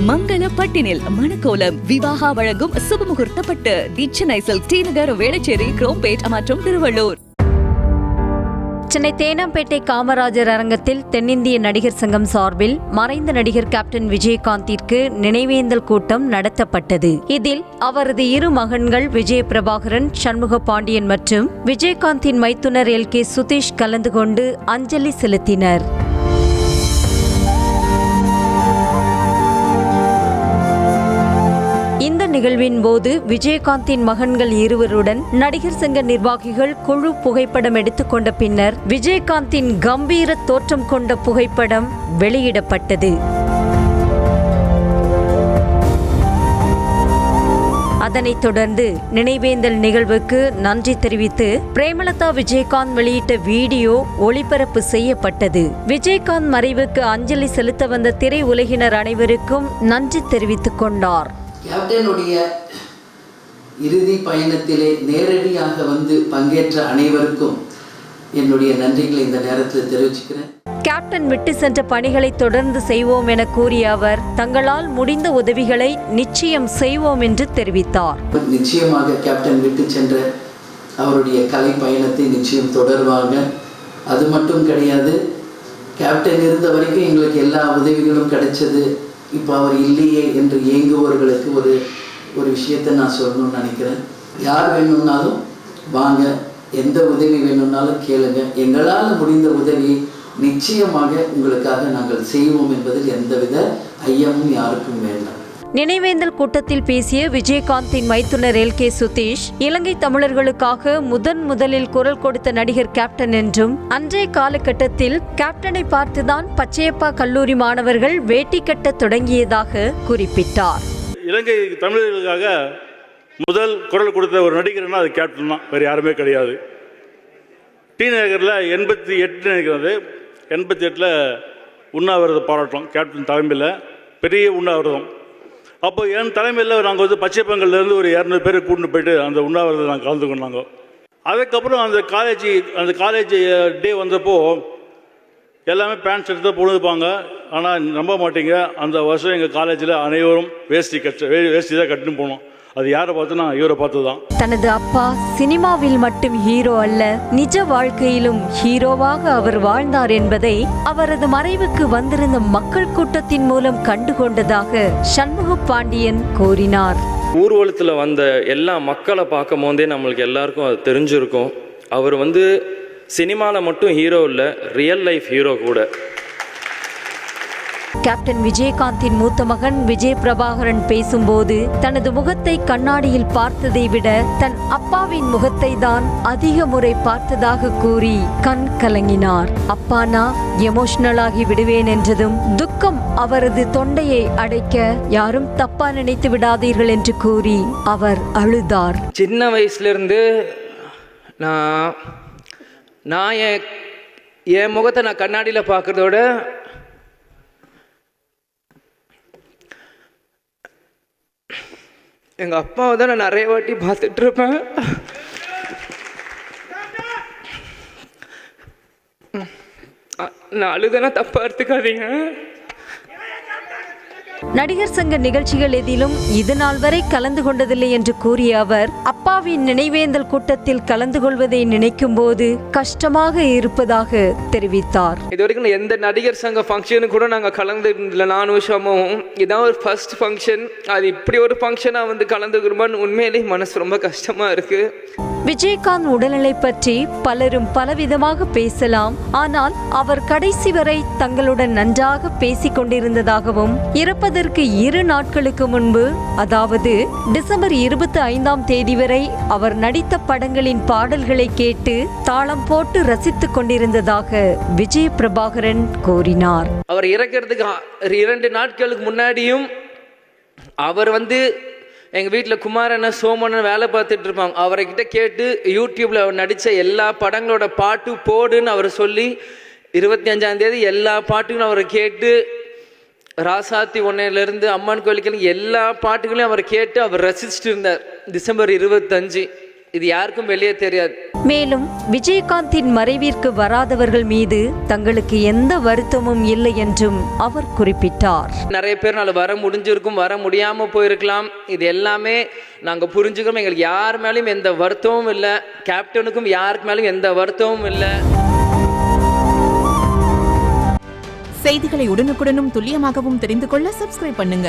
மங்கள பட்டினில் மணக்கோலம் விவாகா வழங்கும் சுபமுகூர்த்த பட்டு தி Chennai silk D நகர், வேளச்சேரி, குரோம்பேட் மற்றும் திருவள்ளூர். சென்னை தேனாம்பேட்டை காமராஜர் அரங்கத்தில் தென்னிந்திய நடிகர் சங்கம் சார்பில் மறைந்த நடிகர் கேப்டன் விஜயகாந்திற்கு நினைவேந்தல் கூட்டம் நடத்தப்பட்டது. இதில் அவரது இரு மகன்கள் விஜய் பிரபாகரன், சண்முக பாண்டியன் மற்றும் விஜயகாந்தின் மைத்துனர் LK சுதீஷ் கலந்து கொண்டு அஞ்சலி செலுத்தினர். இந்த நிகழ்வின் போது விஜயகாந்தின் மகன்கள் இருவருடன் நடிகர் சங்க நிர்வாகிகள் குழு புகைப்படம் எடுத்துக்கொண்ட பின்னர் விஜயகாந்தின் கம்பீர தோற்றம் கொண்ட புகைப்படம் வெளியிடப்பட்டது. அதனைத் தொடர்ந்து நினைவேந்தல் நிகழ்வுக்கு நன்றி தெரிவித்து பிரேமலதா விஜயகாந்த் வெளியிட்ட வீடியோ ஒளிபரப்பு செய்யப்பட்டது. விஜயகாந்த் மறைவுக்கு அஞ்சலி செலுத்த வந்த திரை உலகினர் அனைவருக்கும் நன்றி தெரிவித்துக் கொண்டார். கேப்டனுடைய இறுதி பயணத்திலே நேரடியாக வந்து பங்கேற்ற அனைவருக்கும் என்னுடைய நன்றிகளை இந்த நேரத்தில் தெரிவிச்சுக்கிறேன். கேப்டன் விட்டு சென்ற பணிகளை தொடர்ந்து செய்வோம் என கூறிய அவர் தங்களால் முடிந்த உதவிகளை நிச்சயம் செய்வோம் என்று தெரிவித்தார். நிச்சயமாக கேப்டன் விட்டு சென்ற அவருடைய கலை பயணத்தை நிச்சயம் தொடர்வாங்க. அது மட்டும் கிடையாது, கேப்டன் இருந்த வரைக்கும் எங்களுக்கு எல்லா உதவிகளும் கிடைச்சது. இப்போ அவர் இல்லையே என்று ஏங்குபவர்களுக்கு ஒரு விஷயத்தை நான் சொல்லணும்னு நினைக்கிறேன். யார் வேணும்னாலும் வாங்க, எந்த உதவி வேணும்னாலும் கேளுங்க. எங்களால் முடிந்த உதவியை நிச்சயமாக உங்களுக்காக நாங்கள் செய்வோம் என்பதில் எந்தவித ஐயமும் யாருக்கும் வேண்டாம். நினைவேந்தல் கூட்டத்தில் பேசிய விஜயகாந்தின் மைத்துனர் LK சுதீஷ், இலங்கை தமிழர்களுக்காக முதலில் குரல் கொடுத்த நடிகர் கேப்டன் என்றும், அன்றைய காலகட்டத்தில் கேப்டனை பார்த்துதான் பச்சையப்பா கல்லூரி மாணவர்கள் வேட்டி கட்ட தொடங்கியதாக குறிப்பிட்டார். இலங்கை தமிழர்களுக்காக முதல் குரல் கொடுத்த ஒரு நடிகர்னா அது கேப்டன் தான், வேறு யாருமே கிடையாது. டி நகரில் 88 நினைக்கிறது, 88 உண்ணாவிரத போராட்டம் கேப்டன் தலைமையில் பெரிய உண்ணாவிரதம். அப்போ என் தலைமையில் நாங்கள் வந்து பச்சைப்பங்கள்லேருந்து ஒரு 200 பேரை கூட்டின்னு போயிட்டு அந்த உண்ணாவிரதத்தை நாங்கள் கலந்து கொண்டாங்க. அதுக்கப்புறம் அந்த காலேஜ் டே வந்தப்போ எல்லாமே பேண்ட் ஷர்ட் தான் போடுப்பாங்க. ஆனால் நம்ப மாட்டீங்க, அந்த வருஷம் எங்கள் காலேஜில் அனைவரும் வேஷ்டி தான் கட்டின்னு போனோம். அது யாரை பார்த்தோன்னா இவரை பார்த்து தான். தனது அப்பா சினிமாவில் மட்டும் ஹீரோ அல்ல, நிஜ வாழ்க்கையிலும் ஹீரோவாக அவர் வாழ்ந்தார் என்பதை அவரது மறைவுக்கு வந்திருந்த மக்கள் கூட்டத்தின் மூலம் கண்டுகொண்டதாக சண்முக பாண்டியன் கூறினார். ஊர்வலத்தில் வந்த எல்லா மக்களை பார்க்கும் போதே நம்மளுக்கு எல்லாருக்கும் அது தெரிஞ்சிருக்கும். அவர் சினிமாவில் மட்டும் ஹீரோ இல்லை, ரியல் லைஃப் ஹீரோ கூட. கேப்டன் விஜயகாந்தின் மூத்த மகன் விஜய் பிரபாகரன் பேசும்போது தனது முகத்தை கண்ணாடியில் பார்த்ததை விட தன் அப்பாவின் முகத்தை தான் அதிக முறை பார்த்ததாக கூறி கண் கலங்கினார். அப்பானா எமோஷனலாகி விடுவேன் என்றதும் துக்கம் அவரது தொண்டையை அடைக்க யாரும் தப்பா நினைத்து விடாதீர்கள் என்று கூறி அவர் அழுதார். சின்ன வயசுலேருந்து நான் என் முகத்தை நான் கண்ணாடியில் பார்க்கறதோட எங்கள் அப்பாவை தான் நான் நிறைய வாட்டி பார்த்துட்ருப்பேன். நான் அழுதனா தப்பாக எடுத்துக்காதீங்க. நடிகர் சங்க நிகழ்ச்சிகள் எதிலும் இது நாள் வரை கலந்து கொண்டதில்லை என்று கூறிய அவர், அப்பாவின் நினைவேந்தல் கூட்டத்தில் கலந்து கொள்வதை நினைக்கும் போது கஷ்டமாக இருப்பதாக தெரிவித்தார். இது வரைக்கும் எந்த நடிகர் சங்க ஃபங்க்ஷனு கூட நாங்கள் கலந்து இல்லை. 4 வருஷமும் இதான் ஒரு ஃபர்ஸ்ட் ஃபங்க்ஷன். அது இப்படி ஒரு ஃபங்க்ஷனாக கலந்துக்கிறோமான்னு உண்மையிலேயே மனசு ரொம்ப கஷ்டமாக இருக்குது. விஜயகாந்த் உடல்நிலை பற்றி பலரும் பலவிதமாக பேசலாம். ஆனால் அவர் கடைசி வரை தங்களுடன் நன்றாக பேசிக் கொண்டிருந்ததாகவும், இறப்பதற்கு 2 நாட்களுக்கு முன்பு, அதாவது டிசம்பர் 25ஆம் தேதி வரை அவர் நடித்த படங்களின் பாடல்களை கேட்டு தாளம் போட்டு ரசித்துக் கொண்டிருந்ததாக விஜய் பிரபாகரன் கூறினார். அவர் இறக்கிறதுக்கு 2 நாட்களுக்கு முன்னாடியும் அவர் எங்கள் வீட்டில் குமாரண்ண சோமண்ண வேலை பார்த்துட்டு இருப்பாங்க. அவர்கிட்ட கேட்டு யூடியூப்பில் அவர் நடித்த எல்லா படங்களோட பாட்டு போடுன்னு அவர் சொல்லி 25ஆம் தேதி எல்லா பாட்டுகளும் அவரை கேட்டு, ராசாத்தி 1லேருந்து அம்மன் கோயிலுக்கு எல்லா பாட்டுகளையும் அவர் கேட்டு அவர் ரசிச்சுட்டு இருந்தார். டிசம்பர் 25 இது யாருக்கும் வெளியே தெரியாது. மேலும் விஜயகாந்தின் மறைவிற்கு வராதவர்கள் மீது தங்களுக்கு எந்த வருத்தமும் இல்லை என்றும் அவர் குறிப்பிட்டார். நிறைய பேர் நாள் வர முடிஞ்சிருக்கும், வர முடியாமல் போயிருக்கலாம். இது எல்லாமே நாங்கள் புரிஞ்சுக்கிறோம். எங்களுக்கு யார் மேலேயும் எந்த வருத்தமும் இல்லை, கேப்டனுக்கும் யாருக்கு மேலேயும் எந்த வருத்தமும் இல்லை. செய்திகளை உடனுக்குடனும் துல்லியமாகவும் தெரிந்து கொள்ள சப்ஸ்கிரைப் பண்ணுங்க.